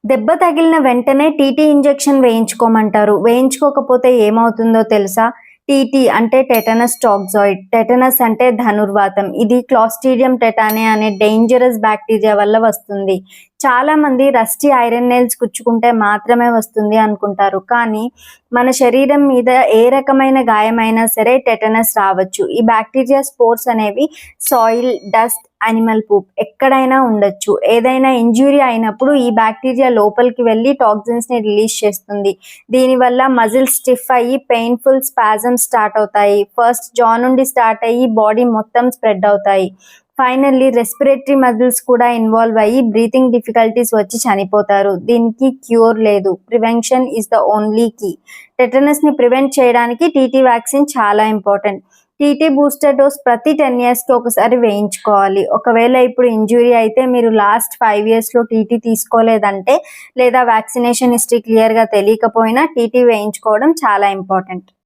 దెబ్బ తగిలిన వెంటనే టీటీ ఇంజెక్షన్ వేయించుకోమంటారు. వేయించుకోకపోతే ఏమవుతుందో తెలుసా? టీటీ అంటే టెటనస్ టాక్సాయిడ్. టెటనస్ అంటే ధనుర్వాతం. ఇది క్లాస్ట్రీడియం టెటానే అనే డేంజరస్ బ్యాక్టీరియా వల్ల వస్తుంది. చాలామంది రస్టీ ఐరన్ నెయిల్స్ కుచ్చుకుంటే మాత్రమే వస్తుంది అనుకుంటారు. కానీ మన శరీరం మీద ఏ రకమైన గాయమైనా సరే టెటనస్ రావచ్చు. ఈ బ్యాక్టీరియా స్పోర్స్ అనేవి సాయిల్, డస్ట్, యానిమల్ పూప్ ఎక్కడైనా ఉండొచ్చు. ఏదైనా ఇంజ్యూరీ అయినప్పుడు ఈ బ్యాక్టీరియా లోపలికి వెళ్ళి టాక్సిన్స్ ని రిలీజ్ చేస్తుంది. దీనివల్ల మజిల్స్ స్టిఫ్ అయ్యి పెయిన్ఫుల్ స్పాజమ్స్ స్టార్ట్ అవుతాయి. ఫస్ట్ జా నుండి స్టార్ట్ అయ్యి బాడీ మొత్తం స్ప్రెడ్ అవుతాయి. ఫైనల్లీ రెస్పిరేటరీ మజిల్స్ కూడా ఇన్వాల్వ్ అయ్యి బ్రీతింగ్ డిఫికల్టీస్ వచ్చి చనిపోతారు. దీనికి క్యూర్ లేదు. Prevention is the only key. Tetanus ని ప్రివెంట్ చేయడానికి టీటీ వ్యాక్సిన్ చాలా ఇంపార్టెంట్. టీటీ బూస్టర్ డోస్ ప్రతి 10 yearsకి ఒకసారి వేయించుకోవాలి. ఒకవేళ ఇప్పుడు ఇంజురీ అయితే మీరు లాస్ట్ 5 yearsలో టీటీ తీసుకోలేదంటే, లేదా వ్యాక్సినేషన్ హిస్టరీ క్లియర్గా తెలియకపోయినా టీటీ వేయించుకోవడం చాలా ఇంపార్టెంట్.